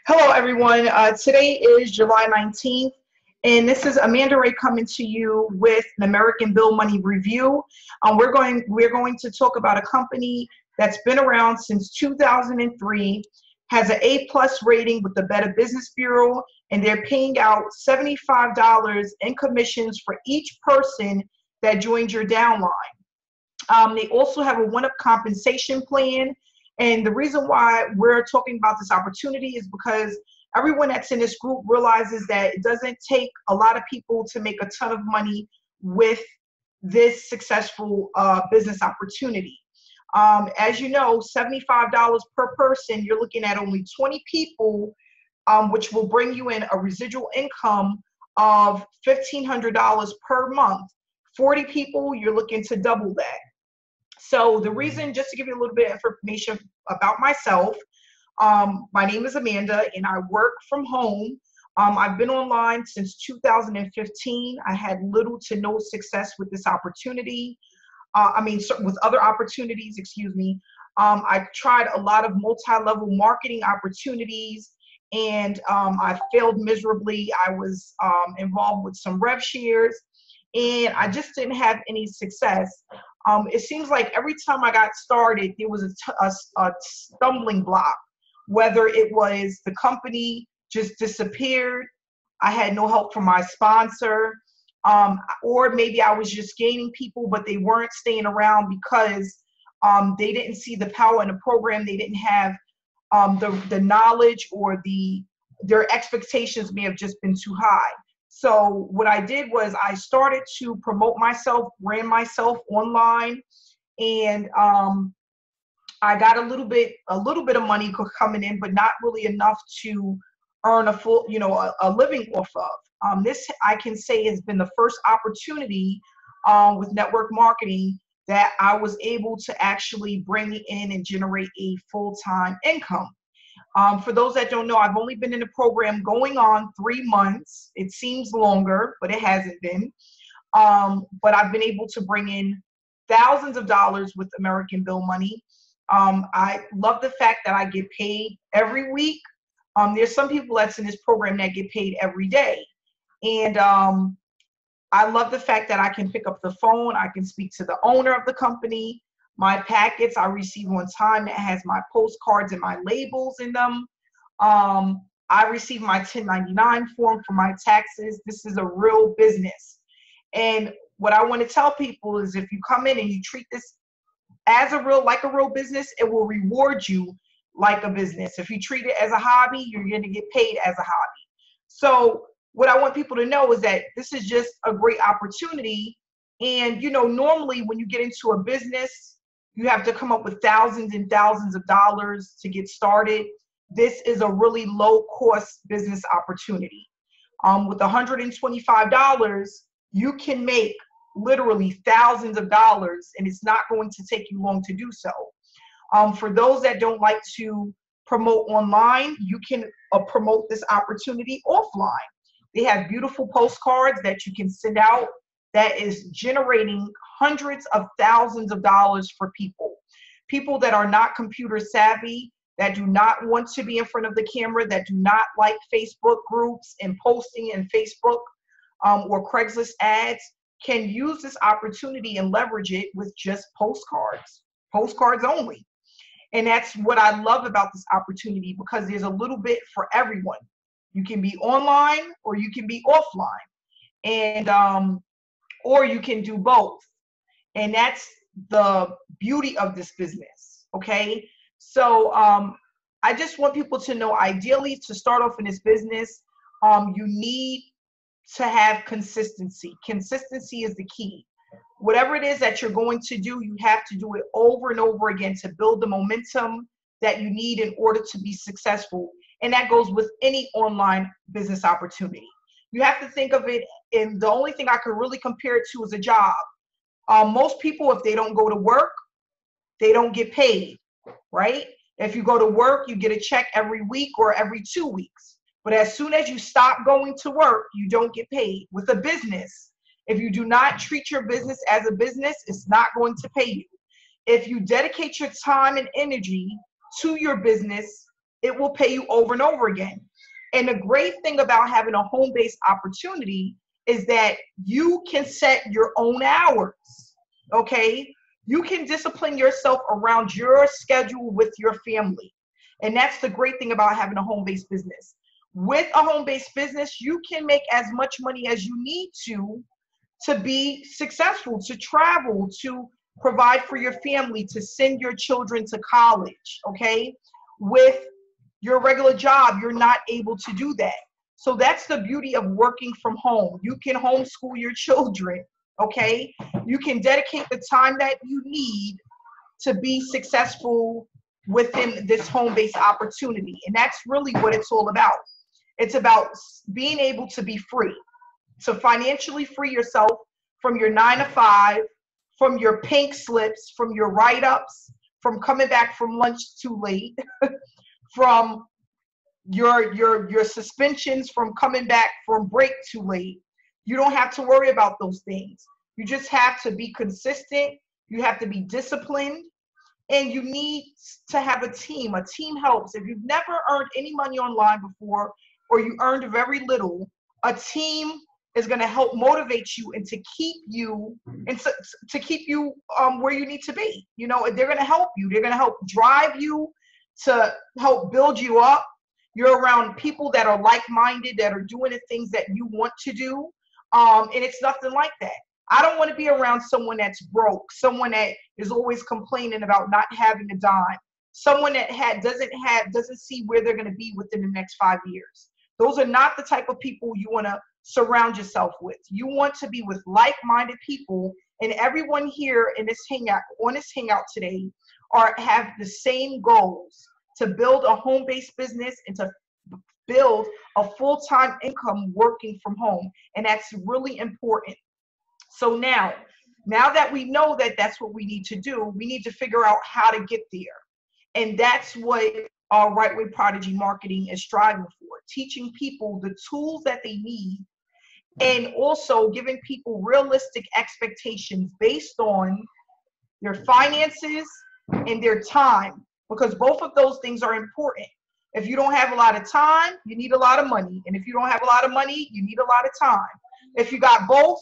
Hello, everyone. Today is July 19th, and this is Amanda Ray coming to you with an American Bill Money review. We're going to talk about a company that's been around since 2003, has an A+ rating with the Better Business Bureau, and they're paying out $75 in commissions for each person that joins your downline. They also have a one-up compensation plan. And the reason why we're talking about this opportunity is because everyone that's in this group realizes that it doesn't take a lot of people to make a ton of money with this successful business opportunity. As you know, $75 per person, you're looking at only 20 people, which will bring you in a residual income of $1,500 per month. 40 people, you're looking to double that. So the reason, just to give you a little bit of information about myself, my name is Amanda and I work from home. I've been online since 2015. I had little to no success with this opportunity. With other opportunities, excuse me. I tried a lot of multi-level marketing opportunities and I failed miserably. I was involved with some rev shares and I just didn't have any success. It seems like every time I got started, there was a stumbling block, whether it was the company just disappeared, I had no help from my sponsor, or maybe I was just gaining people, but they weren't staying around because they didn't see the power in the program. They didn't have the knowledge, or their expectations may have just been too high. So what I did was I started to promote myself, ran myself online, and I got a little bit of money coming in, but not really enough to earn a full, a living off of. This, I can say, has been the first opportunity with network marketing that I was able to actually bring in and generate a full-time income. For those that don't know, I've only been in the program going on 3 months. It seems longer, but it hasn't been. But I've been able to bring in thousands of dollars with American Bill Money. I love the fact that I get paid every week. There's some people that's in this program that get paid every day. And I love the fact that I can pick up the phone. I can speak to the owner of the company. My packets I receive on time that has my postcards and my labels in them. I receive my 1099 form for my taxes. This is a real business. And what I want to tell people is, if you come in and you treat this as like a real business, it will reward you like a business. If you treat it as a hobby, you're going to get paid as a hobby. So what I want people to know is that this is just a great opportunity. And, normally when you get into a business, you have to come up with thousands and thousands of dollars to get started. This is a really low cost business opportunity. With $125, you can make literally thousands of dollars, and it's not going to take you long to do so. For those that don't like to promote online, you can promote this opportunity offline. They have beautiful postcards that you can send out that is generating hundreds of thousands of dollars for people that are not computer savvy, that do not want to be in front of the camera, that do not like Facebook groups and posting in Facebook or Craigslist ads, can use this opportunity and leverage it with just postcards only. And that's what I love about this opportunity, because there's a little bit for everyone. You can be online or you can be offline, and or you can do both. And that's the beauty of this business. Okay. So I just want people to know, ideally, to start off in this business, you need to have consistency. Consistency is the key. Whatever it is that you're going to do, you have to do it over and over again to build the momentum that you need in order to be successful. And that goes with any online business opportunity. You have to think of it, and the only thing I could really compare it to is a job. Most people, if they don't go to work, they don't get paid, right? If you go to work, you get a check every week or every 2 weeks. But as soon as you stop going to work, you don't get paid. With a business, if you do not treat your business as a business, it's not going to pay you. If you dedicate your time and energy to your business, it will pay you over and over again. And the great thing about having a home-based opportunity is that you can set your own hours, okay? You can discipline yourself around your schedule with your family. And that's the great thing about having a home-based business. With a home-based business, you can make as much money as you need to be successful, to travel, to provide for your family, to send your children to college, okay? With your regular job, you're not able to do that. So that's the beauty of working from home. You can homeschool your children, okay? You can dedicate the time that you need to be successful within this home-based opportunity. And that's really what it's all about. It's about being able to be free, to financially free yourself from your 9 to 5, from your pink slips, from your write-ups, from coming back from lunch too late, from your suspensions, from coming back from break too late. You don't have to worry about those things. You just have to be consistent. You have to be disciplined. And you need to have a team. A team helps. If you've never earned any money online before, or you earned very little, a team is going to help motivate you and to keep you where you need to be. You know, they're going to help you. They're going to help drive you, to help build you up. You're around people that are like-minded, that are doing the things that you want to do. And it's nothing like that. I don't want to be around someone that's broke, someone that is always complaining about not having a dime, someone that doesn't see where they're going to be within the next 5 years. Those are not the type of people you want to surround yourself with. You want to be with like-minded people, and everyone here in this hangout today have the same goals: to build a home-based business and to build a full-time income working from home. And that's really important. So now that we know that that's what we need to do, we need to figure out how to get there. And that's what our Right Way Prodigy Marketing is striving for, teaching people the tools that they need, and also giving people realistic expectations based on their finances and their time, because both of those things are important. If you don't have a lot of time, you need a lot of money. And if you don't have a lot of money, you need a lot of time. If you got both,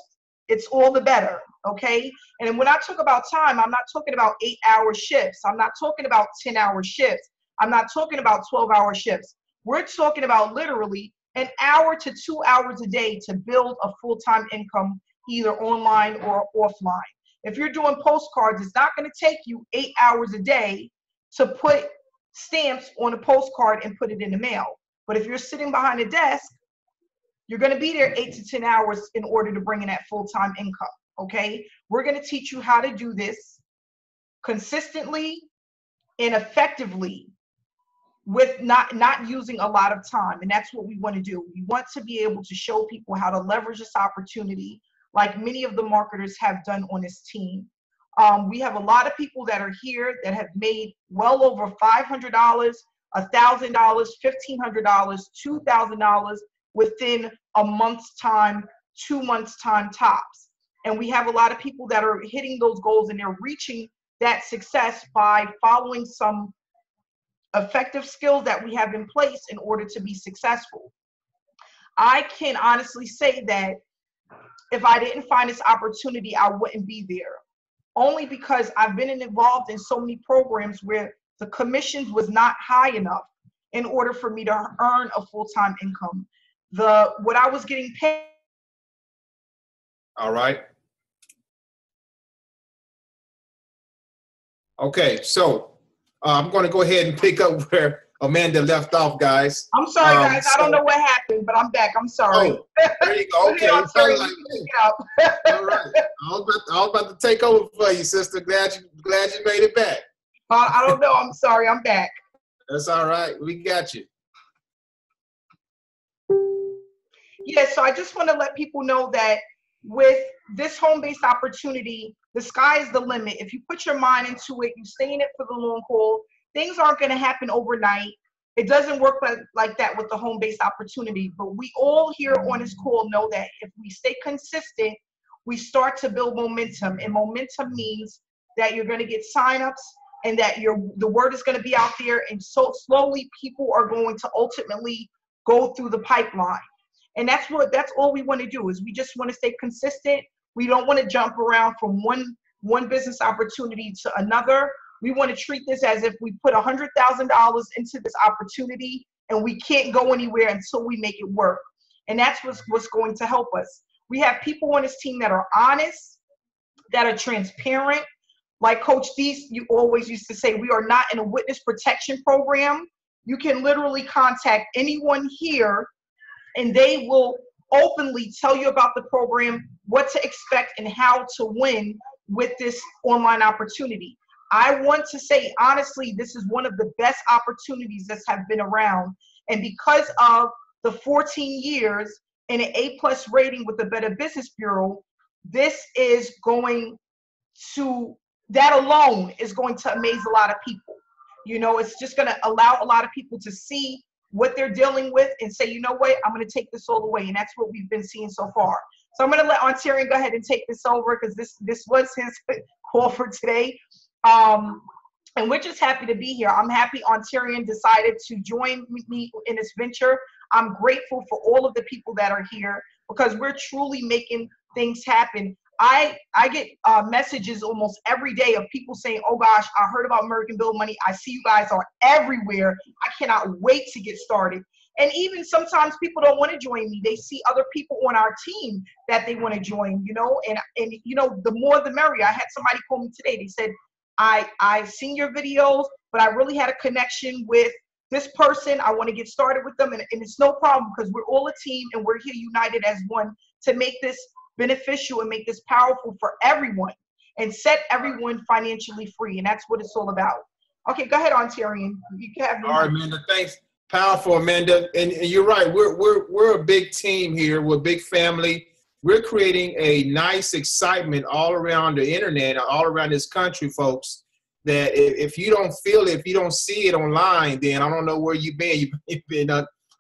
it's all the better, okay? And when I talk about time, I'm not talking about 8-hour shifts. I'm not talking about 10-hour shifts. I'm not talking about 12-hour shifts. We're talking about literally an hour to 2 hours a day to build a full-time income, either online or offline. If you're doing postcards, it's not going to take you 8 hours a day to put stamps on a postcard and put it in the mail. But if you're sitting behind a desk, you're going to be there 8 to 10 hours in order to bring in that full-time income, okay? We're going to teach you how to do this consistently and effectively with not using a lot of time. And that's what we want to do. We want to be able to show people how to leverage this opportunity, like many of the marketers have done on this team. We have a lot of people that are here that have made well over $500, $1,000, $1,500, $2,000 within a month's time, 2 months' time tops. And we have a lot of people that are hitting those goals, and they're reaching that success by following some effective skills that we have in place in order to be successful. I can honestly say that if I didn't find this opportunity, I wouldn't be there. Only because I've been involved in so many programs where the commissions was not high enough in order for me to earn a full-time income. What I was getting paid. All right. Okay, so I'm going to go ahead and pick up where Amanda left off, guys. I'm sorry, guys. I don't know what happened, but I'm back. I'm sorry. Oh, there you go. Okay. I'm sorry. All right. I was about to take over for you, sister. Glad you made it back. I don't know. I'm sorry. I'm back. That's all right. We got you. Yeah, so I just want to let people know that with this home-based opportunity, the sky is the limit. If you put your mind into it, you stay in it for the long haul, things aren't going to happen overnight. It doesn't work like that with the home-based opportunity. But we all here on this call know that if we stay consistent, we start to build momentum. And momentum means that you're going to get signups and that the word is going to be out there, and so slowly people are going to ultimately go through the pipeline. And that's all we want to do, is we just want to stay consistent. We don't want to jump around from one business opportunity to another. We want to treat this as if we put $100,000 into this opportunity and we can't go anywhere until we make it work. And that's what's going to help us. We have people on this team that are honest, that are transparent. Like Coach D, you always used to say, we are not in a witness protection program. You can literally contact anyone here and they will openly tell you about the program, what to expect, and how to win with this online opportunity. I want to say, honestly, this is one of the best opportunities that have been around. And because of the 14 years and an A+ rating with the Better Business Bureau, this is going to, that alone is going to amaze a lot of people. You know, it's just going to allow a lot of people to see what they're dealing with and say, you know what, I'm going to take this all the way. And that's what we've been seeing so far. So I'm going to let Ontarian go ahead and take this over, because this was his call for today. And we're just happy to be here. I'm happy Ontarian decided to join me in this venture. I'm grateful for all of the people that are here, because we're truly making things happen. I get messages almost every day of people saying, oh gosh, I heard about American Build Money. I see you guys are everywhere. I cannot wait to get started. And even sometimes people don't want to join me. They see other people on our team that they want to join, you know, and you know, the more the merrier. I had somebody call me today. They said, I've seen your videos, but I really had a connection with this person. I want to get started with them. And it's no problem, because we're all a team and we're here united as one to make this beneficial and make this powerful for everyone and set everyone financially free. And that's what it's all about. Okay, go ahead, Ontarian. You can have all right, Amanda. Thanks. Powerful, Amanda. And you're right. We're a big team here. We're a big family. We're creating a nice excitement all around the internet, all around this country, folks, that if you don't feel it, if you don't see it online, then I don't know where you've been. You've been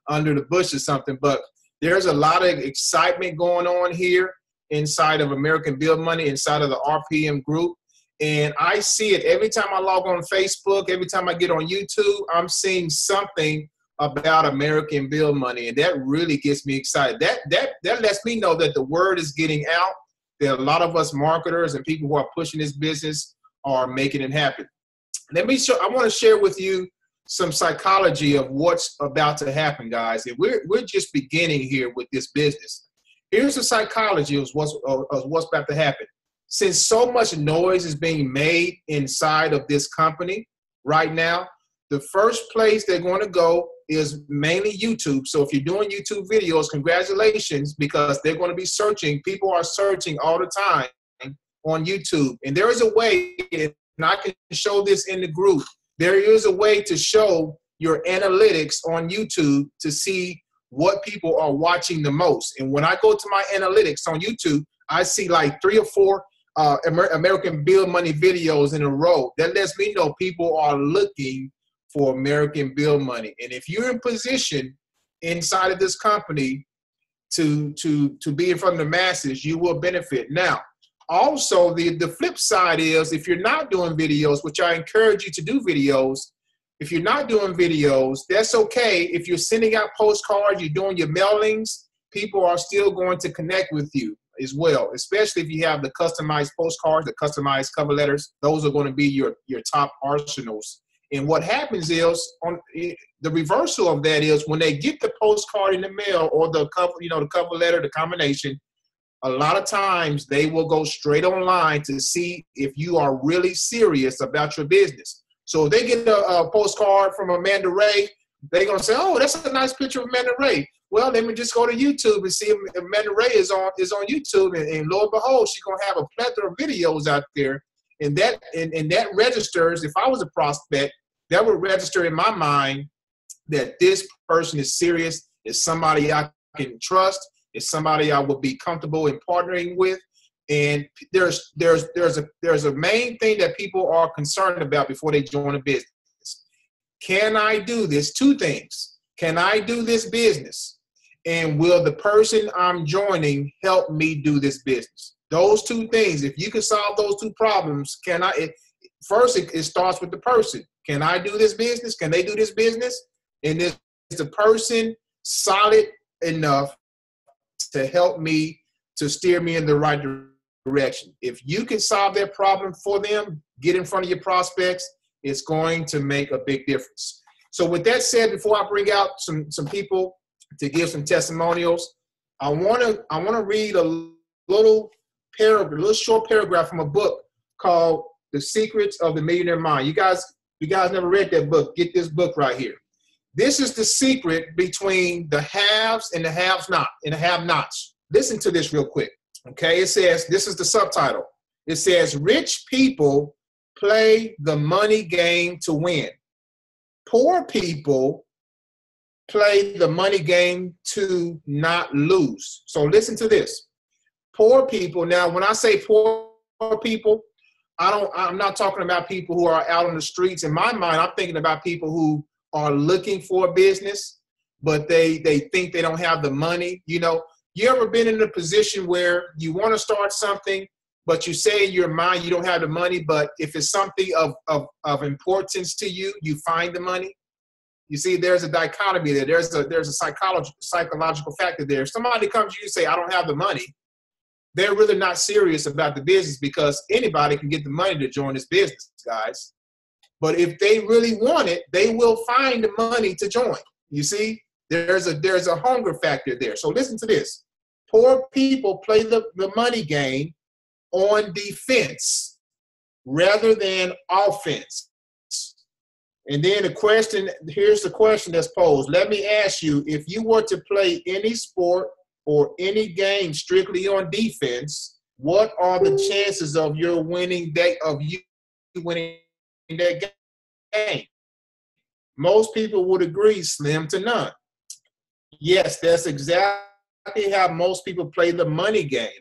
under the bush or something. But there's a lot of excitement going on here inside of American Build Money, inside of the RPM group. And I see it every time I log on Facebook, every time I get on YouTube, I'm seeing something about American Build Money, and that really gets me excited. That lets me know that the word is getting out. There are a lot of us marketers and people who are pushing this business are making it happen. I want to share with you some psychology of what's about to happen, guys. And we're just beginning here with this business. Here's the psychology of what's about to happen. Since so much noise is being made inside of this company right now, the first place they're going to go is mainly YouTube. So if you're doing YouTube videos, congratulations, because they're going to be searching. People are searching all the time on YouTube. And there is a way, and I can show this in the group, there is a way to show your analytics on YouTube to see what people are watching the most. And when I go to my analytics on YouTube, I see like 3 or 4 American Build Money videos in a row. That lets me know people are looking for American Build Money. And if you're in position inside of this company to be in front of the masses, you will benefit. Now, also the flip side is, if you're not doing videos, which I encourage you to do videos, if you're not doing videos, that's okay. If you're sending out postcards, you're doing your mailings, people are still going to connect with you as well, especially if you have the customized postcards, the customized cover letters. Those are going to be your top arsenals. And what happens is, on the reversal of that is, when they get the postcard in the mail or the cover, the cover letter, the combination, a lot of times they will go straight online to see if you are really serious about your business. So if they get a postcard from Amanda Ray, they're going to say, oh, that's a nice picture of Amanda Ray. Well, let me just go to YouTube and see if Amanda Ray is on YouTube. And lo and behold, she's going to have a plethora of videos out there. And that registers, if I was a prospect, that would register in my mind that this person is serious, is somebody I can trust, is somebody I would be comfortable in partnering with. And there's a main thing that people are concerned about before they join a business. Can I do this? 2 things. Can I do this business? And will the person I'm joining help me do this business? Those 2 things. If you can solve those 2 problems, first it starts with the person. Can I do this business? Can they do this business? And is the person solid enough to help me, to steer me in the right direction? If you can solve their problem for them, get in front of your prospects, it's going to make a big difference. So with that said, before I bring out some people to give some testimonials, I want to read a little short paragraph from a book called The Secrets of the Millionaire Mind. You guys never read that book, get this book right here. This is the secret between the haves and the have-nots. Listen to this real quick. Okay, it says, this is the subtitle. It says, rich people play the money game to win. Poor people play the money game to not lose. So listen to this. Poor people, now when I say poor people, I'm not talking about people who are out on the streets. In my mind, I'm thinking about people who are looking for a business, but they think they don't have the money. You know, you ever been in a position where you want to start something, but you say in your mind you don't have the money, but if it's something of importance to you, you find the money? You see, there's a dichotomy there. There's a psychological factor there. If somebody comes to you and say, I don't have the money, they're really not serious about the business, because anybody can get the money to join this business, guys. But if they really want it, they will find the money to join. You see, there's a hunger factor there. So listen to this. Poor people play the money game on defense rather than offense. And then here's the question that's posed. Let me ask you, if you were to play any sport or any game strictly on defense, what are the chances of you winning that game? Most people would agree, slim to none. Yes, that's exactly how most people play the money game,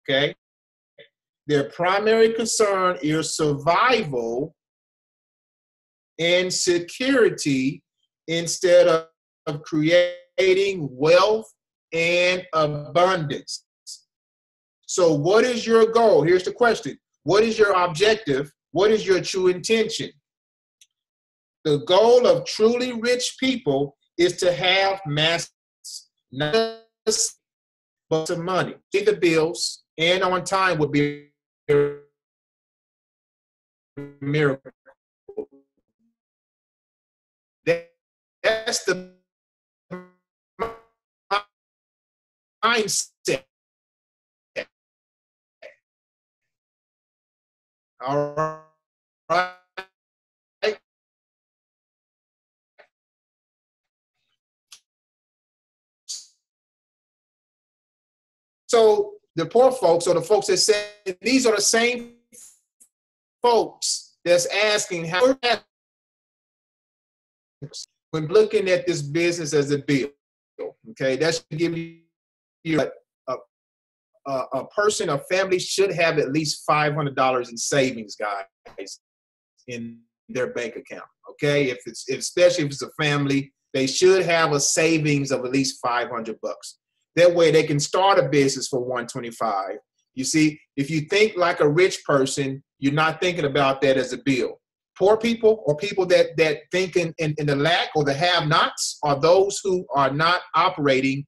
okay? Their primary concern is survival and security instead of creating wealth and abundance. So what is your goal? Here's the question. What is your objective? What is your true intention? The goal of truly rich people is to have mass, not just, but some money. Pay the bills and on time would be a miracle. That's the mindset. All right. So the poor folks, or the folks that say, these are the same folks that's asking how, when looking at this business as a bill, okay, that should give you a person, a family should have at least $500 in savings, guys, in their bank account. Okay, especially if it's a family, they should have a savings of at least $500. That way, they can start a business for $125. You see, if you think like a rich person, you're not thinking about that as a bill. Poor people, or people that think in the lack or the have-nots, are those who are not operating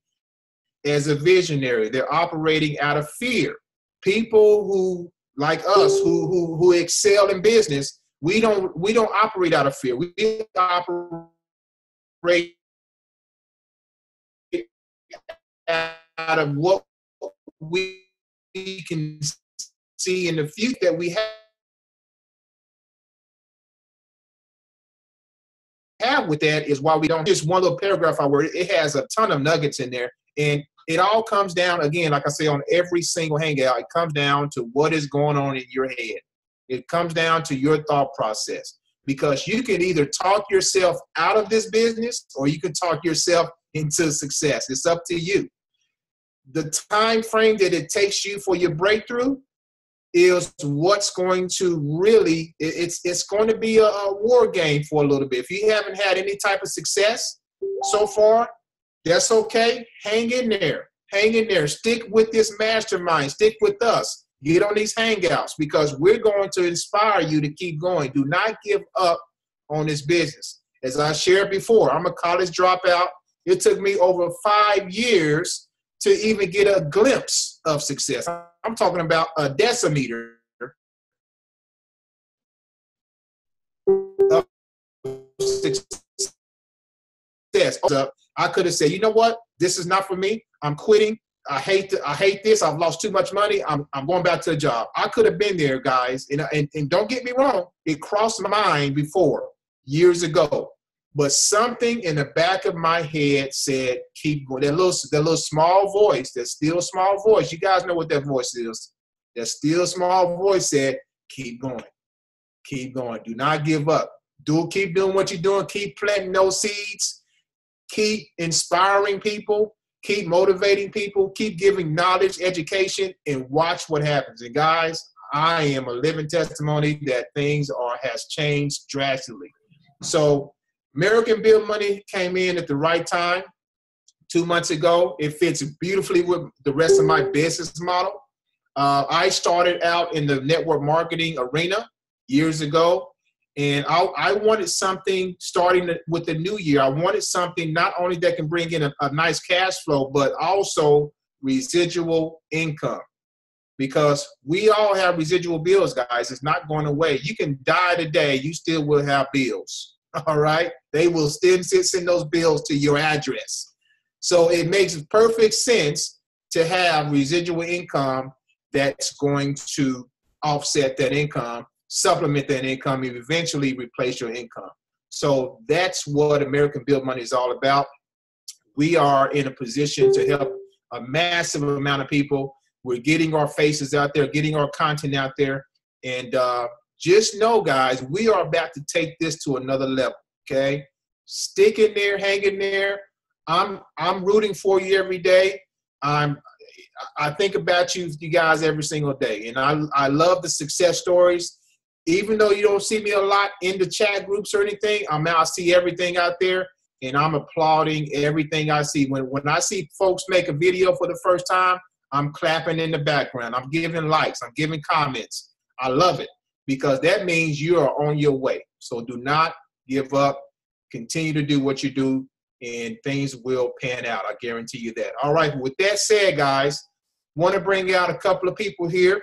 as a visionary. They're operating out of fear. People who, like us, who excel in business, we don't operate out of fear. We operate out of what we can see in the future that we have with that is why we don't. Just one little paragraph I wrote, it has a ton of nuggets in there. And it all comes down, again, like I say, on every single Hangout, it comes down to what is going on in your head. It comes down to your thought process. Because you can either talk yourself out of this business or you can talk yourself into success. It's up to you. The time frame that it takes you for your breakthrough is what's going to really, it's going to be a war game for a little bit. If you haven't had any type of success so far, that's okay. Hang in there. Hang in there. Stick with this mastermind. Stick with us. Get on these Hangouts because we're going to inspire you to keep going. Do not give up on this business. As I shared before, I'm a college dropout. It took me over 5 years to even get a glimpse of success. I'm talking about a decimeter of success. I could have said, you know what? This is not for me. I'm quitting. I hate this. I've lost too much money. I'm going back to a job. I could have been there, guys. And don't get me wrong. It crossed my mind before, years ago. But something in the back of my head said, keep going. That little small voice, that still small voice. You guys know what that voice is. That still small voice said, keep going. Keep going. Do not give up. Keep doing what you're doing. Keep planting those seeds. Keep inspiring people. Keep motivating people. Keep giving knowledge, education, and watch what happens. And guys, I am a living testimony that things has changed drastically. So American Build Money came in at the right time 2 months ago. It fits beautifully with the rest of my business model. I started out in the network marketing arena years ago. And I wanted something starting with the new year. I wanted something not only that can bring in a nice cash flow, but also residual income. Because we all have residual bills, guys. It's not going away. You can die today. You still will have bills. All right? They will still send those bills to your address. So it makes perfect sense to have residual income that's going to offset that income, supplement that income, and eventually replace your income. So that's what American Build Money is all about. We are in a position to help a massive amount of people. We're getting our faces out there, getting our content out there. And just know, guys, we are about to take this to another level, okay? Stick in there, hang in there. I'm rooting for you every day. I think about you guys every single day. And I love the success stories. Even though you don't see me a lot in the chat groups or anything, I see everything out there, and I'm applauding everything I see. When I see folks make a video for the first time, I'm clapping in the background. I'm giving likes. I'm giving comments. I love it because that means you are on your way. So do not give up. Continue to do what you do, and things will pan out. I guarantee you that. All right. With that said, guys, want to bring out a couple of people here,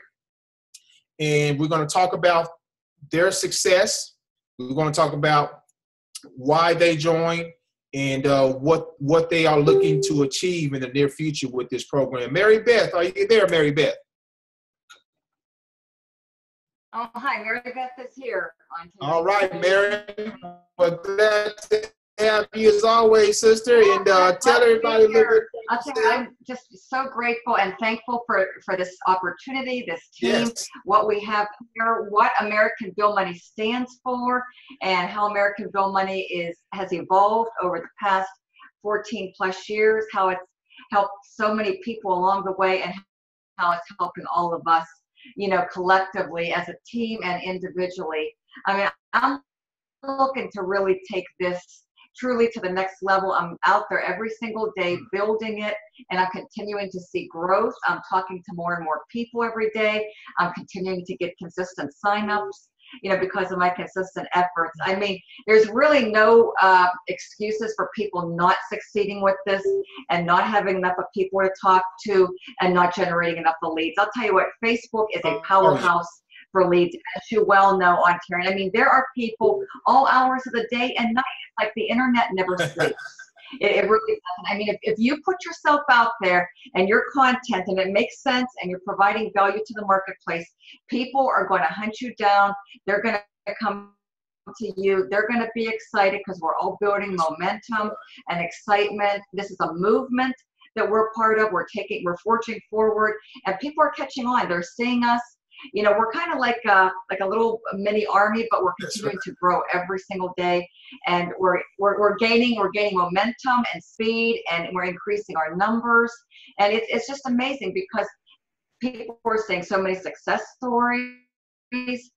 and we're going to talk about their success. We're going to talk about why they joined and what they are looking to achieve in the near future with this program. Mary Beth, are you there, Mary Beth? Oh, hi, Mary Beth is here. All right, Mary. Well, glad to have you as always, sister, and tell everybody a little bit. I'm just so grateful and thankful for this opportunity, this team, Yes. what we have here, what American Build Money stands for, and how American Build Money has evolved over the past 14 plus years, how it's helped so many people along the way, and how it's helping all of us, you know, collectively as a team and individually. I mean, I'm looking to really take this truly to the next level. I'm out there every single day building it, and I'm continuing to see growth. I'm talking to more and more people every day. I'm continuing to get consistent signups, you know, because of my consistent efforts. I mean, there's really no excuses for people not succeeding with this and not having enough of people to talk to and not generating enough of leads. I'll tell you what, Facebook is a powerhouse for leads, as you well know, Ontarian. I mean, there are people all hours of the day and night. It's like the internet never sleeps. It really doesn't. I mean, if you put yourself out there and your content and it makes sense and you're providing value to the marketplace, people are going to hunt you down. They're going to come to you. They're going to be excited because we're all building momentum and excitement. This is a movement that we're part of. We're forging forward, and people are catching on. They're seeing us. You know, we're kind of like a little mini army, but we're continuing to grow every single day, and we're gaining momentum and speed, and we're increasing our numbers, and it's just amazing because people are seeing so many success stories,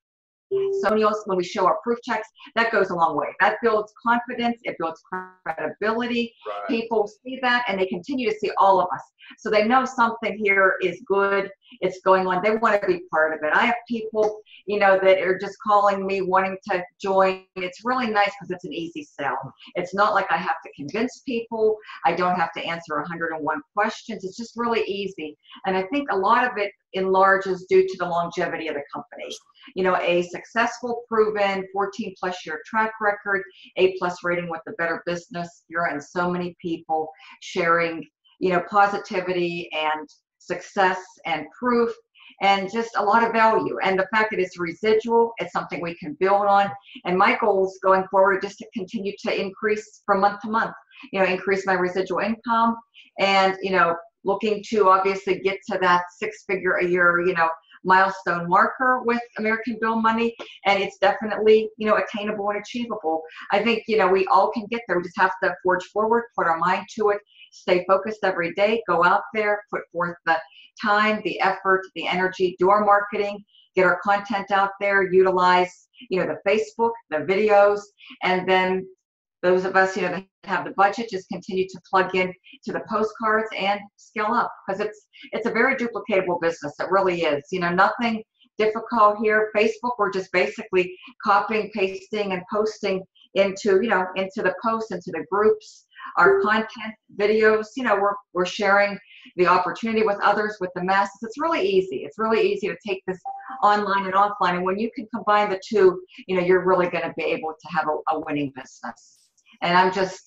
testimonials, when we show our proof checks, that goes a long way. That builds confidence, it builds credibility. Right. People see that and they continue to see all of us. So they know something here is good, it's going on. They want to be part of it. I have people, you know, that are just calling me wanting to join. It's really nice because it's an easy sell. It's not like I have to convince people. I don't have to answer 101 questions. It's just really easy. And I think a lot of it in large is due to the longevity of the company. You know, a successful, proven 14+ year track record, A+ rating with the Better Business Bureau, and so many people sharing, you know, positivity and success and proof and just a lot of value. And the fact that it's residual, it's something we can build on. And my goals going forward are just to continue to increase from month to month, you know, increase my residual income and, you know, looking to obviously get to that 6-figure a year, you know, milestone marker with American Bill Money. And it's definitely, you know, attainable and achievable. I think, you know, we all can get there. We just have to forge forward, put our mind to it, stay focused every day, go out there, put forth the time, the effort, the energy, do our marketing, get our content out there, utilize, you know, the Facebook, the videos, and then those of us, you know, that have the budget, just continue to plug in to the postcards and scale up, because it's a very duplicatable business. It really is. You know, nothing difficult here. Facebook, we're just basically copying, pasting, and posting into, you know, into the posts, into the groups. Our content, videos, you know, we're sharing the opportunity with others, with the masses. It's really easy. It's really easy to take this online and offline. And when you can combine the two, you know, you're really going to be able to have a winning business. And I'm just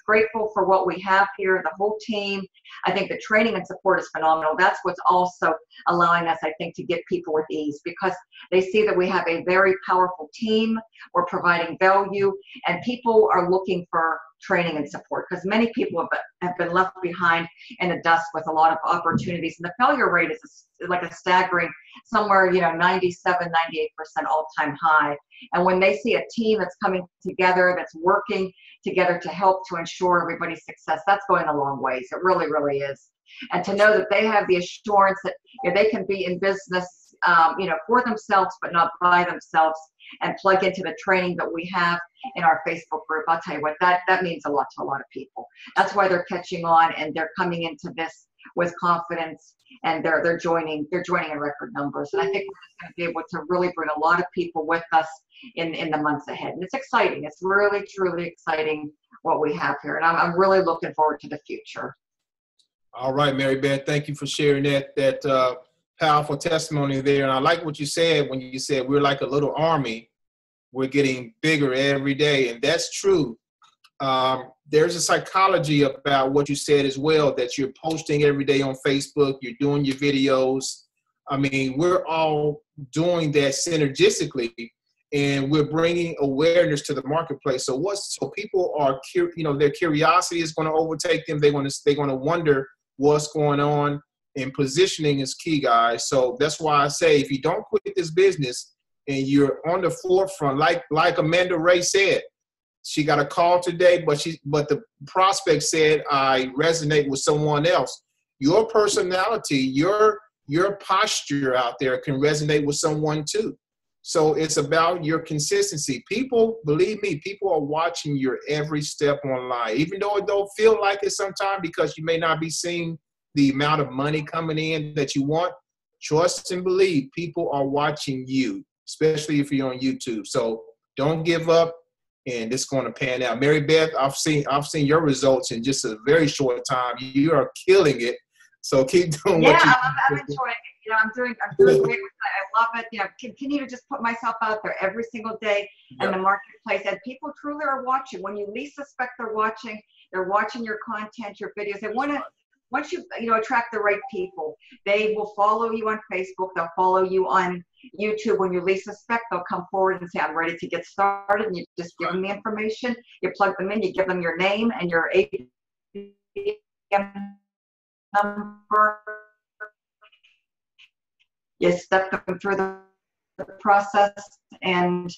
grateful for what we have here, the whole team. I think the training and support is phenomenal. That's what's also allowing us, I think, to get people with ease, because they see that we have a very powerful team. We're providing value, and people are looking for training and support, because many people have been left behind in the dust with a lot of opportunities. And the failure rate is like a staggering, somewhere, you know, 97, 98% all-time high. And when they see a team that's coming together, that's working together to help to ensure everybody's success, that's going a long ways. It really, really is. And to know that they have the assurance that, you know, they can be in business, you know, for themselves, but not by themselves, and plug into the training that we have in our Facebook group. I'll tell you what, that means a lot to a lot of people. That's why they're catching on, and they're coming into this with confidence, and they're joining in record numbers. And I think we're just going to be able to really bring a lot of people with us in the months ahead. And it's exciting. It's really, truly exciting what we have here. And I'm really looking forward to the future. All right, Mary Beth, thank you for sharing that powerful testimony there. And I like what you said when you said we're like a little army. We're getting bigger every day, and that's true. There's a psychology about what you said as well, that you're posting every day on Facebook, you're doing your videos. I mean, we're all doing that synergistically, and we're bringing awareness to the marketplace. So people are, you know, their curiosity is going to overtake them. They're going to wonder what's going on, and positioning is key, guys. So that's why I say, if you don't quit this business and you're on the forefront, like Amanda Ray said, she got a call today, but the prospect said, I resonate with someone else. Your personality, your posture out there can resonate with someone too. So it's about your consistency. People, believe me, people are watching your every step online, even though it don't feel like it sometimes, because you may not be seeing the amount of money coming in that you want. Trust and believe, people are watching you, especially if you're on YouTube. So don't give up, and it's going to pan out. Mary Beth, I've seen your results in just a very short time. You are killing it. So keep doing what you do. Yeah, I'm enjoying it. You know, I'm doing great with it. I love it. You know, continue to just put myself out there every single day in the marketplace. And people truly are watching. When you least suspect they're watching your content, your videos. They want to, once you attract the right people, they will follow you on Facebook. They'll follow you on YouTube. When you least suspect, they'll come forward and say, I'm ready to get started. And you just give them the information. You plug them in. You give them your name and your ABM number. You step them through the process, and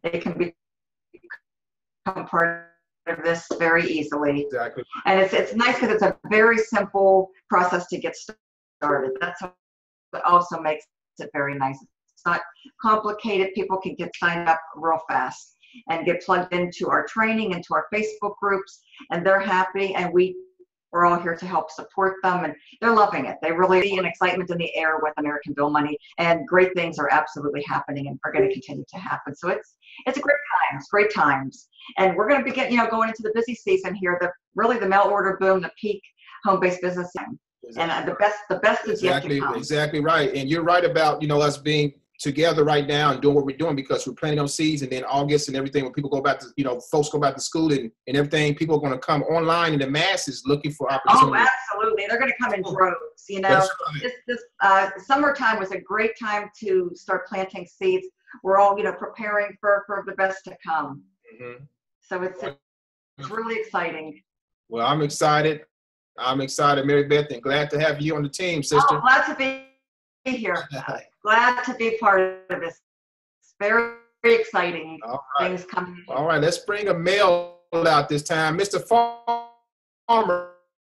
they can become part of this very easily. Exactly. And it's nice because it's a very simple process to get started. That's what also makes it very nice. It's not complicated. People can get signed up real fast and get plugged into our training, into our Facebook groups, and they're happy, and we're all here to help support them, and they're loving it. They really see an excitement in the air with American Bill Money, and great things are absolutely happening and are going to continue to happen. So it's a great times. And we're going to begin, going into the busy season here, the mail order boom, the peak home-based business. Exactly. And the best is yet to come. Exactly right. And you're right about, us being together right now and doing what we're doing, because we're planning on seeds, and then August and everything, when people go back to, folks go back to school and everything, people are going to come online in the masses looking for opportunities. Oh, absolutely. They're going to come in droves. Right. This summertime was a great time to start planting seeds. We're all, preparing for the best to come. Mm-hmm. So it's really exciting. Well, I'm excited, Mary Beth, and glad to have you on the team, sister. Oh, glad to be here. Glad to be part of this. It's very exciting things coming. All right, let's bring a mail out this time. Mr. Farmer,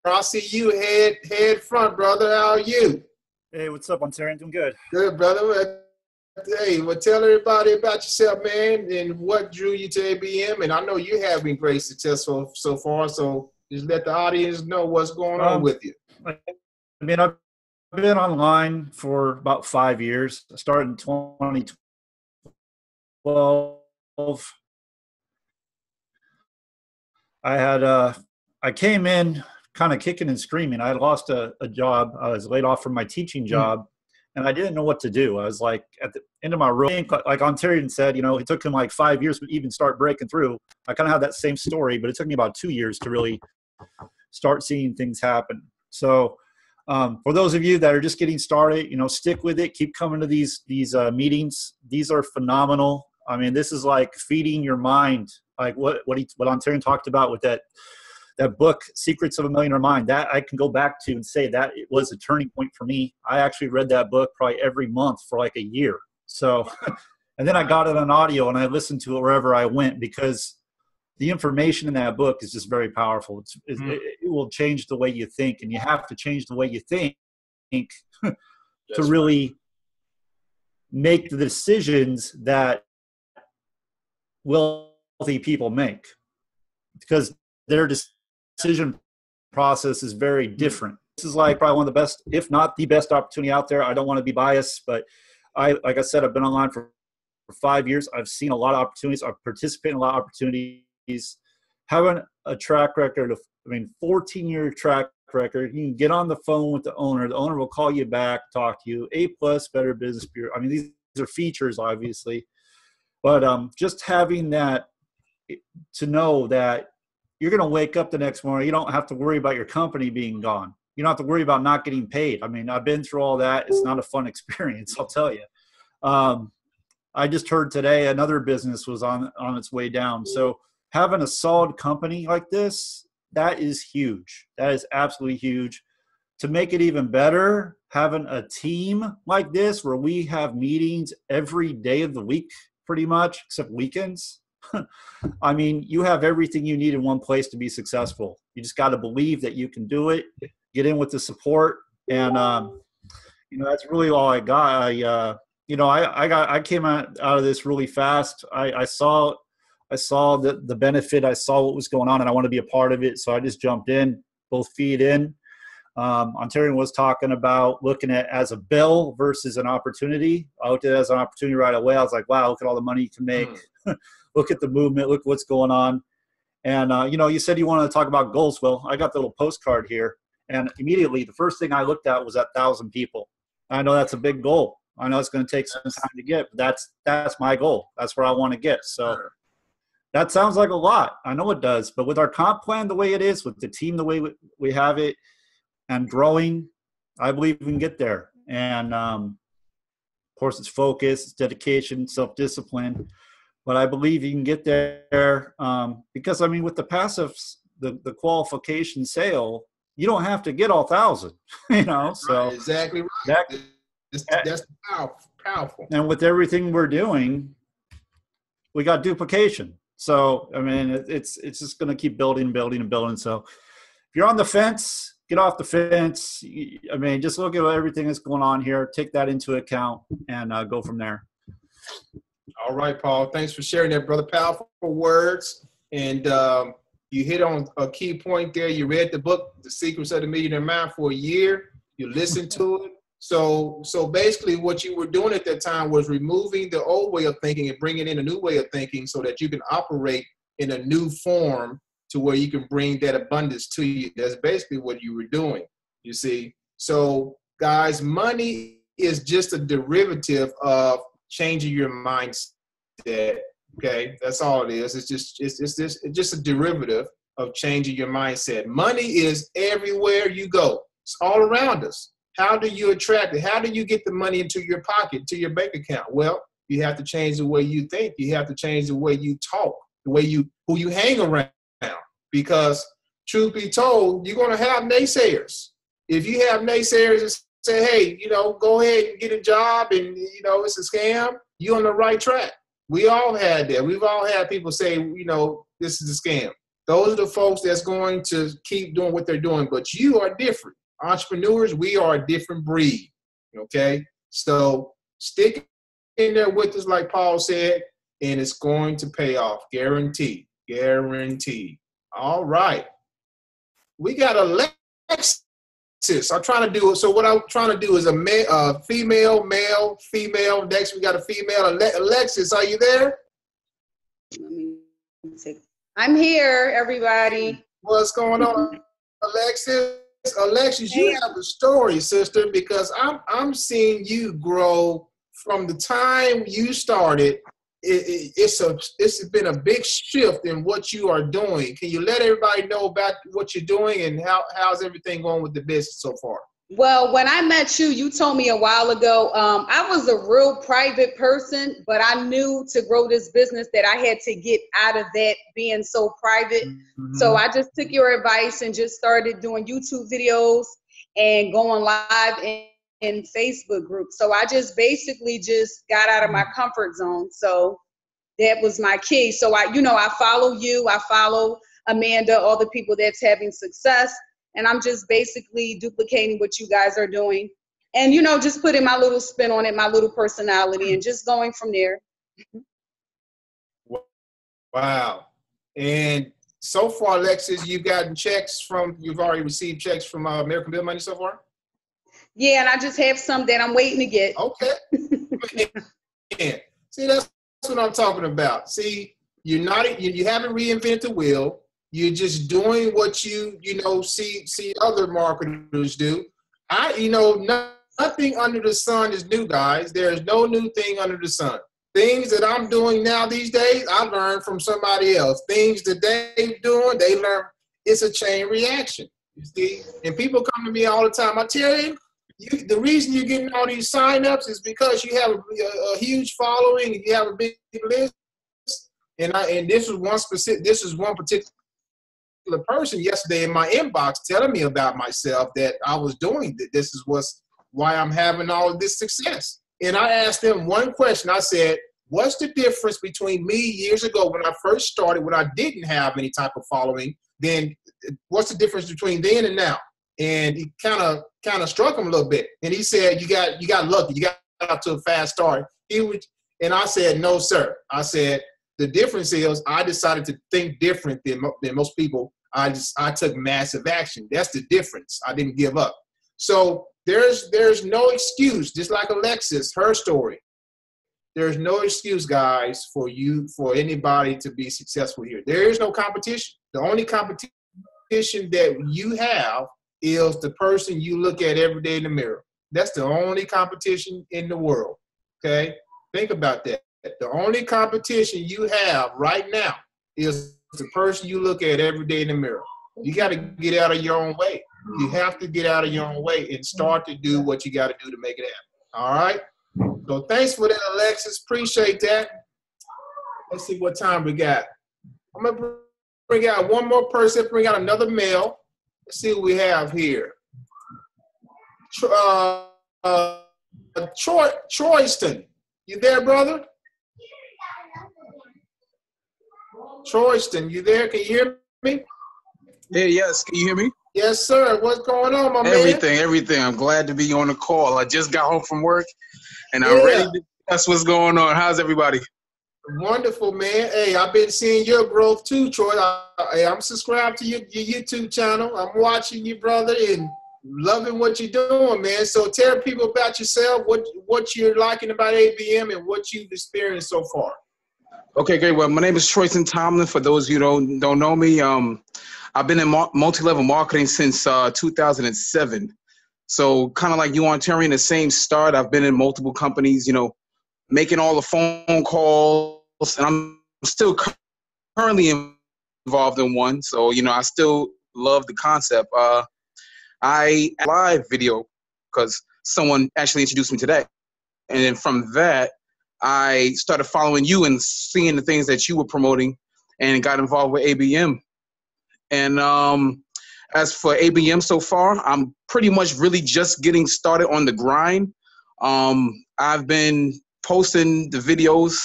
I see you head front, brother. How are you? Hey, what's up, Ontarian? Doing good. Good, brother. Hey, well, tell everybody about yourself, man, and what drew you to ABM. And I know you have been great success so far, so just let the audience know what's going on with you. I mean, I've been online for about 5 years. I started in 2012. I came in kind of kicking and screaming. I had lost a job. I was laid off from my teaching job, and I didn't know what to do. I was like at the end of my rope. Like Ontarian said, it took him like 5 years to even start breaking through. I kind of had that same story, but it took me about 2 years to really start seeing things happen. So for those of you that are just getting started, stick with it. Keep coming to these meetings. These are phenomenal. I mean, this is like feeding your mind, like what Ontarian talked about with that book, Secrets of a Millionaire Mind. That I can go back to and say that it was a turning point for me. I actually read that book probably every month for like a year. So, and then I got it on audio and I listened to it wherever I went, because the information in that book is just very powerful. It will change the way you think, and you have to change the way you think to really make the decisions that wealthy people make, because their decision process is very different. This is like probably one of the best, if not the best opportunity out there. I don't want to be biased, but like I said, I've been online for 5 years. I've seen a lot of opportunities. I've participated in a lot of opportunities. Having a track record of, 14-year track record. You can get on the phone with the owner. The owner will call you back, talk to you. A+ Better Business Bureau. These are features, obviously. But just having that, to know that you're going to wake up the next morning. You don't have to worry about your company being gone. You don't have to worry about not getting paid. I've been through all that. It's not a fun experience, I'll tell you. I just heard today another business was on its way down. So having a solid company like this, that is huge. That is absolutely huge. To make it even better, having a team like this where we have meetings every day of the week, pretty much, except weekends. You have everything you need in one place to be successful. You just got to believe that you can do it, get in with the support. And, that's really all I got. I came out of this really fast. I saw the benefit. I saw what was going on, and I want to be a part of it. So I just jumped in, both feet in. Ontarian was talking about looking at as a bill versus an opportunity. I looked at it as an opportunity right away. I was like, wow, look at all the money you can make. Look at the movement. Look what's going on. And, you said you wanted to talk about goals. Well, I got the little postcard here. And immediately the first thing I looked at was that 1,000 people. I know that's a big goal. I know it's going to take some time to get, but that's my goal. That's where I want to get. So that sounds like a lot. I know it does. But with our comp plan the way it is, with the team the way we have it, and growing, I believe we can get there. And, of course, it's focus, it's dedication, self-discipline. But I believe you can get there because, with the passives, the qualification sale, you don't have to get all 1,000, So right, exactly right. That's powerful. And with everything we're doing, we got duplication. So, it's just going to keep building. So if you're on the fence, get off the fence. I mean, just look at everything that's going on here, take that into account, and go from there. All right, Paul. Thanks for sharing that, brother. Powerful words. And you hit on a key point there. You read the book, The Secrets of the Millionaire Mind, for a year. You listened to it. So basically what you were doing at that time was removing the old way of thinking and bringing in a new way of thinking so that you can operate in a new form to where you can bring that abundance to you. That's basically what you were doing, you see. So guys, money is just a derivative of changing your mindset. Okay, that's all it is. It's just a derivative of changing your mindset. Money is everywhere you go. It's all around us. How do you attract it? How do you get the money into your pocket, to your bank account? Well, you have to change the way you think. You have to change the way you talk, the way who you hang around. Because truth be told, you're going to have naysayers. If you have naysayers and say, hey, go ahead and get a job and, it's a scam, you're on the right track. We all had that. We've all had people say, this is a scam. Those are the folks that's going to keep doing what they're doing. But you are different. Entrepreneurs, we are a different breed. Okay? So stick in there with us, like Paul said, and it's going to pay off. Guaranteed. Guaranteed. All right. We got Alexis. I'm trying to do it. So what I'm trying to do is a female, male, female. Next, we got a female. Alexis, are you there? Let me see. I'm here, everybody. What's going on, Alexis? Alexis, you have a story, sister, because I'm seeing you grow from the time you started. It's been a big shift in what you are doing. Can you let everybody know about what you're doing and how's everything going with the business so far? Well, when I met you, you told me a while ago, I was a real private person, but I knew to grow this business that I had to get out of that being so private. Mm-hmm. So I just took your advice and just started doing YouTube videos and going live in Facebook groups. So I just basically just got out of my comfort zone. So that was my key. So I follow you, I follow Amanda, all the people that's having success. And I'm just basically duplicating what you guys are doing. And, just putting my little spin on it, my little personality, and just going from there. Wow. And so far, Alexis, you've already received checks from American Bill Money so far? Yeah, and I just have some that I'm waiting to get. Okay. See, that's what I'm talking about. See, you haven't reinvented the wheel. You're just doing what you see other marketers do. Nothing under the sun is new, guys. There's no new thing under the sun. Things that I'm doing now these days, I learned from somebody else. Things that they're doing, they learn. It's a chain reaction. You see, and people come to me all the time. I tell you, the reason you're getting all these signups is because you have a huge following and you have a big list. And this is one particular person yesterday in my inbox telling me about myself that I was doing that. This is why I'm having all of this success. And I asked them one question. I said, what's the difference between me years ago when I first started, when I didn't have any type of following? Then what's the difference between then and now? And he kind of struck him a little bit. And he said, you got lucky. You got out to a fast start. And I said, no, sir. I said, the difference is I decided to think different than most people. I took massive action. That's the difference. I didn't give up. So there's no excuse, just like Alexis, her story. There's no excuse, guys, for anybody to be successful here. There is no competition. The only competition that you have is the person you look at every day in the mirror. That's the only competition in the world. Okay? Think about that. The only competition you have right now is the person you look at every day in the mirror. You got to get out of your own way. You have to get out of your own way and start to do what you got to do to make it happen. All right? So thanks for that, Alexis. Appreciate that. Let's see what time we got. I'm going to bring out one more person, bring out another male. Let's see what we have here. Troyston. You there, brother? Troyston, you there? Can you hear me? Yeah, yes. Can you hear me? Yes, sir. What's going on, my man? Everything. I'm glad to be on the call. I just got home from work, and I'm Yeah. ready to discuss what's going on. How's everybody? Wonderful, man. Hey, I've been seeing your growth too, Troy. I'm subscribed to your YouTube channel. I'm watching you, brother, and loving what you're doing, man. So tell people about yourself, what you're liking about ABM and what you've experienced so far. Okay, great. Well, my name is Troyson Tomlin. For those of you who don't know me, I've been in multi-level marketing since 2007. So kind of like you, Ontarian, the same start. I've been in multiple companies, making all the phone calls, and I'm still currently involved in one. So, I still love the concept. I live video because someone actually introduced me to that. And then from that, I started following you and seeing the things that you were promoting and got involved with ABM. And as for ABM so far, I'm pretty much really just getting started on the grind. I've been posting the videos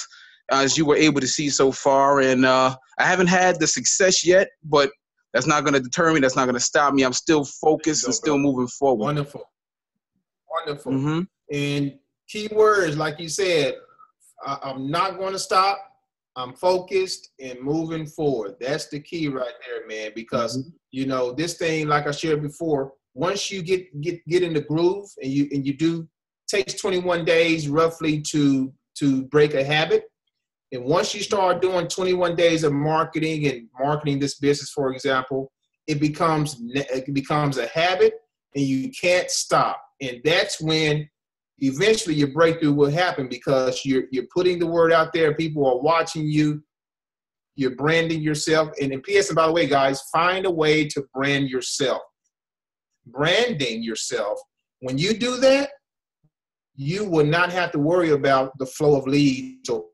as you were able to see so far, and I haven't had the success yet, but that's not going to deter me. That's not going to stop me. I'm still focused and still moving forward. Wonderful. Mm-hmm. And key words, like you said, I'm not going to stop. I'm focused and moving forward. That's the key right there, man, because, this thing, like I shared before, once you get in the groove and you do, takes 21 days roughly to break a habit. And once you start doing 21 days of marketing this business, for example, it becomes a habit and you can't stop. And that's when eventually your breakthrough will happen, because you're putting the word out there. People are watching you. You're branding yourself. And in PS, and by the way, guys, find a way to brand yourself. Branding yourself. When you do that, you will not have to worry about the flow of leads or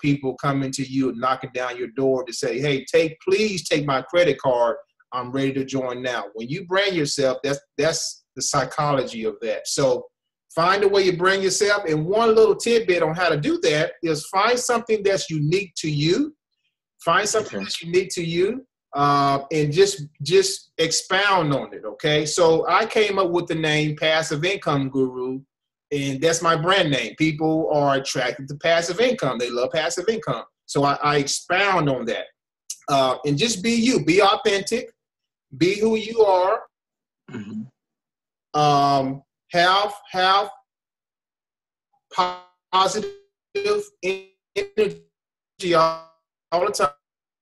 people coming to you and knocking down your door to say, hey, please take my credit card. I'm ready to join now. When you brand yourself, that's the psychology of that. So find a way you brand yourself. And one little tidbit on how to do that is find something that's unique to you. Find something that's unique to you, and just expound on it, okay? So I came up with the name Passive Income Guru, and that's my brand name. People are attracted to passive income. They love passive income. So I expound on that. And just be you. Be authentic. Be who you are. Mm-hmm. Have positive energy all the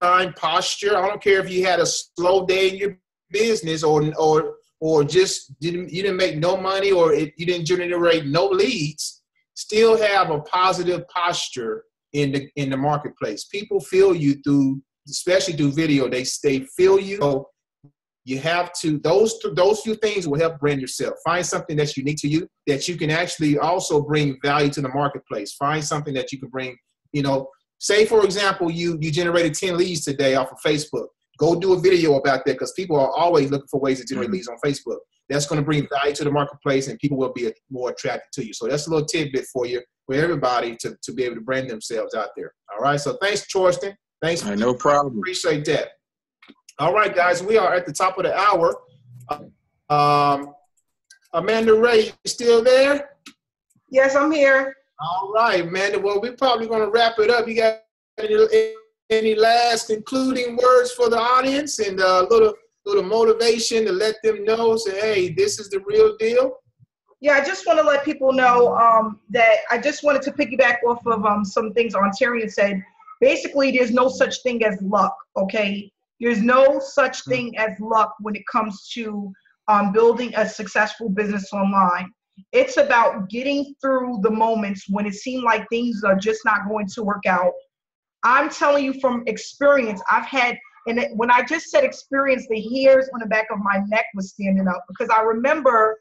time, posture. I don't care if you had a slow day in your business or just you didn't make no money or you didn't generate no leads. Still have a positive posture in the marketplace. People feel you especially through video. They feel you. So you have to, those few things will help brand yourself. Find something that's unique to you that you can actually also bring value to the marketplace. Find something that you can bring, say, for example, you generated 10 leads today off of Facebook. Go do a video about that, because people are always looking for ways to generate leads on Facebook. That's going to bring value to the marketplace, and people will be more attracted to you. So that's a little tidbit for you, for everybody to be able to brand themselves out there. All right. So thanks, Troyston. Thanks. No problem. Appreciate that. All right, guys, we are at the top of the hour. Amanda Ray, you still there? Yes, I'm here. All right, Amanda. Well, we're probably going to wrap it up. You got any last concluding words for the audience and a little motivation to let them know, say, hey, this is the real deal? Yeah, I just want to let people know that I just wanted to piggyback off of some things Ontarian said. Basically, there's no such thing as luck, okay? There's no such thing as luck when it comes to building a successful business online. It's about getting through the moments when it seems like things are just not going to work out. I'm telling you from experience, I've had, and when I just said experience, the hairs on the back of my neck was standing up, because I remember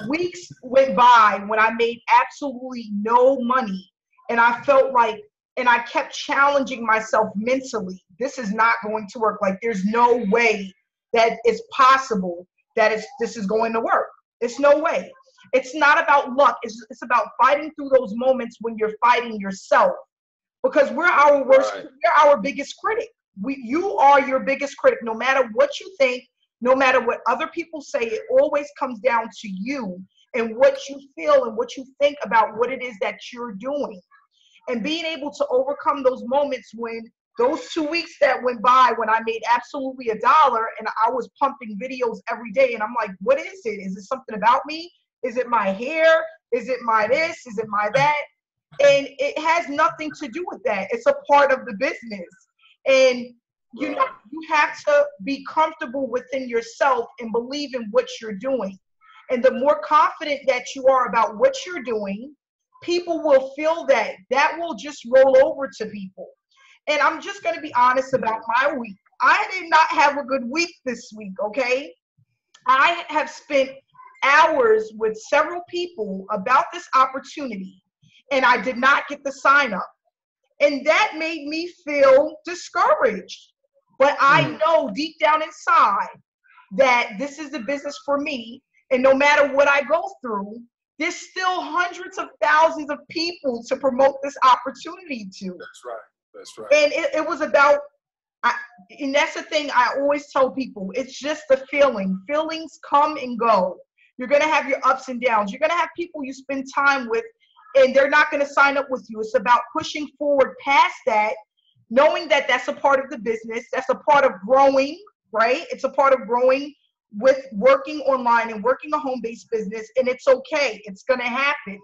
weeks went by when I made absolutely no money, and I felt like, and I kept challenging myself mentally, this is not going to work. Like, there's no way that it's possible that this is going to work. It's no way. It's not about luck. It's about fighting through those moments when you're fighting yourself, because we're our worst, we're our biggest critic. You are your biggest critic. No matter what you think, No matter what other people say, it always comes down to you and what you feel and what you think about what it is that you're doing. And being able to overcome those moments when those 2 weeks that went by when I made absolutely $1 and I was pumping videos every day and I'm like, what is it? Is it something about me? Is it my hair? Is it my this? Is it my that? And it has nothing to do with that. It's a part of the business. And you know, you have to be comfortable within yourself and believe in what you're doing. And the more confident that you are about what you're doing, people will feel that. That will just roll over to people. And I'm just going to be honest about my week. I did not have a good week this week, okay? I have spent hours with several people about this opportunity, and I did not get the sign up. And that made me feel discouraged. But I know deep down inside that this is the business for me. And no matter what I go through, there's still hundreds of thousands of people to promote this opportunity to. That's right. That's right. And it was about, and that's the thing I always tell people, it's just the feeling. Feelings come and go. You're going to have your ups and downs. You're going to have people you spend time with, and they're not going to sign up with you. It's about pushing forward past that, knowing that that's a part of the business. That's a part of growing, right? It's a part of growing with working online and working a home-based business, and it's okay. It's going to happen.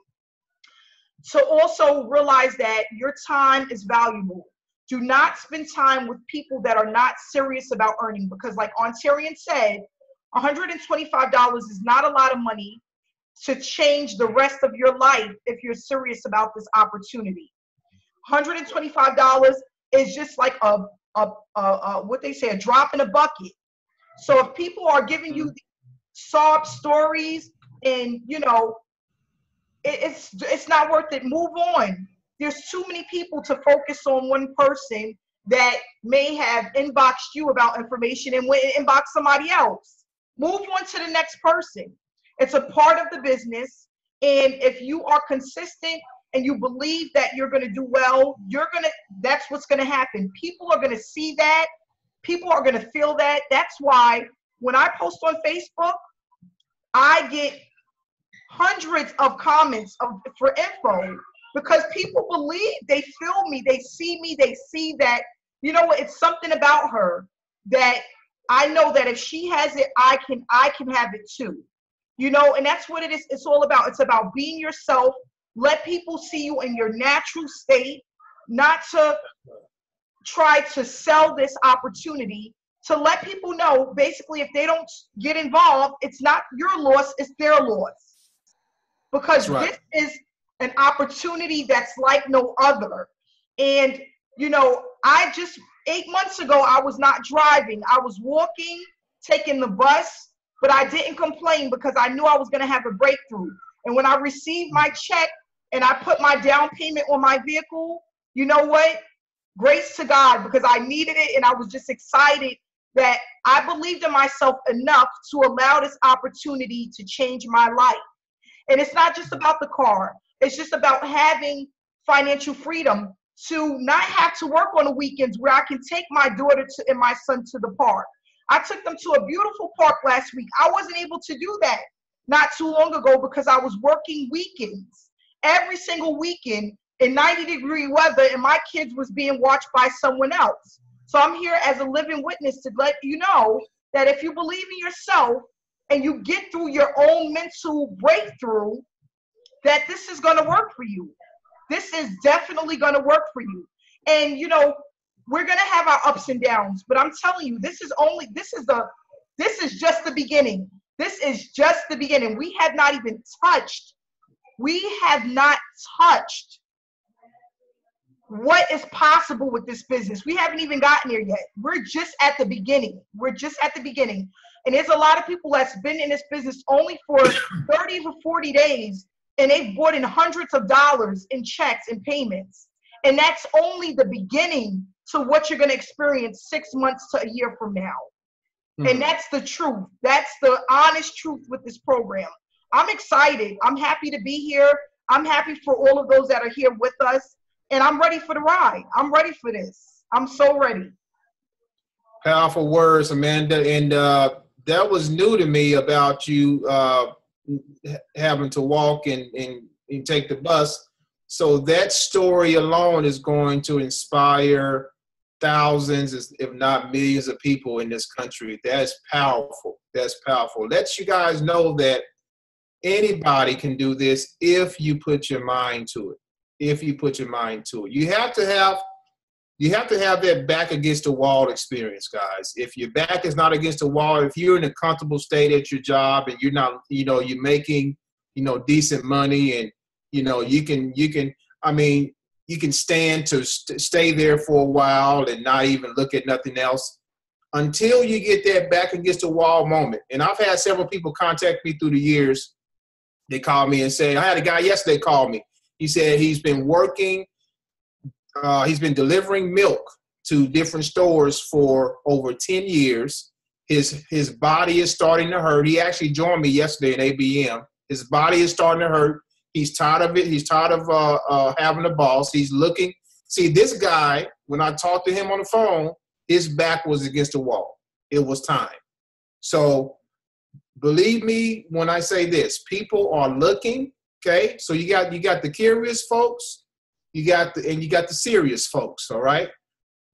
So also realize that your time is valuable. Do not spend time with people that are not serious about earning, because like Ontarian said, $125 is not a lot of money to change the rest of your life if you're serious about this opportunity. $125 is just like a what they say, a drop in a bucket. So if people are giving you sob stories and, you know, it's not worth it. Move on. There's too many people to focus on one person that may have inboxed you about information and went and inbox somebody else. Move on to the next person. It's a part of the business. And if you are consistent and you believe that you're going to do well, that's what's going to happen. People are going to see that. People are going to feel that. That's why when I post on Facebook, I get hundreds of comments for info, because people believe, they feel me, they see that, you know what, it's something about her that I know that if she has it, I can have it too. You know, and that's what it is. It's all about. It's about being yourself. Let people see you in your natural state, not to try to sell this opportunity, to let people know, basically, if they don't get involved, it's not your loss, it's their loss. Because this is an opportunity that's like no other. And, you know, 8 months ago, I was not driving. I was walking, taking the bus, but I didn't complain because I knew I was going to have a breakthrough. And when I received my check and I put my down payment on my vehicle, you know what? Grace to God, because I needed it, and I was just excited that I believed in myself enough to allow this opportunity to change my life. And it's not just about the car. It's just about having financial freedom to not have to work on the weekends, where I can take my daughter and my son to the park. I took them to a beautiful park last week. I wasn't able to do that not too long ago because I was working weekends. Every single weekend in 90-degree weather, and my kids was being watched by someone else. So I'm here as a living witness to let you know that if you believe in yourself and you get through your own mental breakthrough, that this is going to work for you. This is definitely going to work for you. And, you know, we're going to have our ups and downs, but I'm telling you, this is just the beginning. This is just the beginning. We have not touched what is possible with this business. We haven't even gotten there yet. We're just at the beginning. And there's a lot of people that's been in this business only for 30 to 40 days, and they've brought in hundreds of dollars in checks and payments. And that's only the beginning to what you're going to experience 6 months to a year from now. And that's the truth. That's the honest truth with this program. I'm excited. I'm happy to be here. I'm happy for all of those that are here with us. And I'm ready for the ride. I'm ready for this. I'm so ready. Powerful words, Amanda. And that was new to me about you having to walk and take the bus. So that story alone is going to inspire thousands, if not millions of people in this country. That's powerful. That's powerful. Lets you guys know that anybody can do this if you put your mind to it. If you put your mind to it. You have to have that back against the wall experience, guys. If your back is not against the wall, if you're in a comfortable state at your job and you're not, you're making, decent money and, you can stand to stay there for a while and not even look at nothing else until you get that back against the wall moment. And I've had several people contact me through the years. They call me and say, I had a guy yesterday call me. He said he's been working. He's been delivering milk to different stores for over 10 years. His body is starting to hurt. He actually joined me yesterday at ABM. His body is starting to hurt. He's tired of it. He's tired of having a boss. He's looking. See, this guy, when I talked to him on the phone, his back was against the wall. It was time. So believe me when I say this, people are looking, okay? So you got the curious folks, you got the serious folks, all right?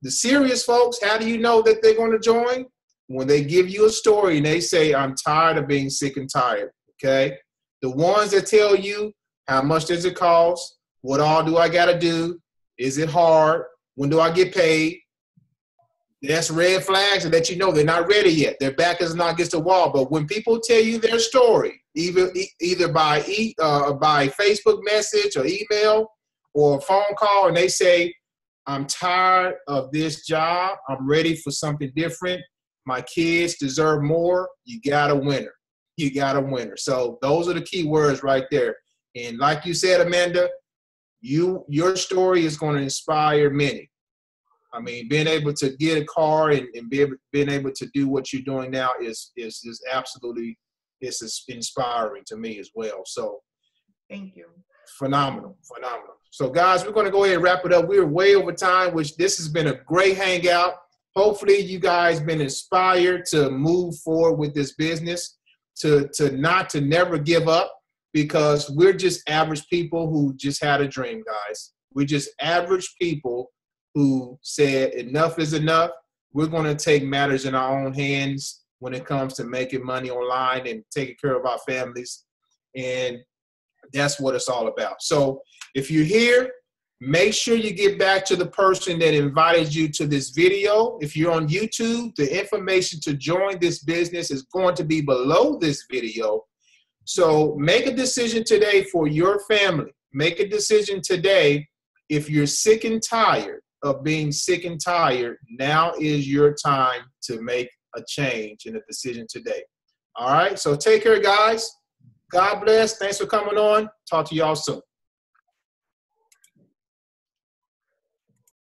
The serious folks, how do you know that they're going to join? When they give you a story and they say, I'm tired of being sick and tired, okay? The ones that tell you, how much does it cost? What all do I got to do? Is it hard? When do I get paid? That's red flags and let you know they're not ready yet. Their back is not against the wall. But when people tell you their story, either by Facebook message or email or a phone call, and they say, I'm tired of this job. I'm ready for something different. My kids deserve more. You got a winner. You got a winner. So those are the key words right there. And like you said, Amanda, your story is going to inspire many. I mean, being able to get a car and being able to do what you're doing now is absolutely inspiring to me as well. So thank you. Phenomenal. So guys, we're going to go ahead and wrap it up. We're way over time, which this has been a great hangout. Hopefully you guys been inspired to move forward with this business, to never give up, because we're just average people who just had a dream, guys. We're just average people who said enough is enough. We're going to take matters in our own hands when it comes to making money online and taking care of our families. And that's what it's all about. So if you're here, make sure you get back to the person that invited you to this video. If you're on YouTube, the information to join this business is going to be below this video. So make a decision today for your family. Make a decision today. If you're sick and tired of being sick and tired, now is your time to make a change and a decision today. All right, so take care, guys. God bless. Thanks for coming on. Talk to y'all soon.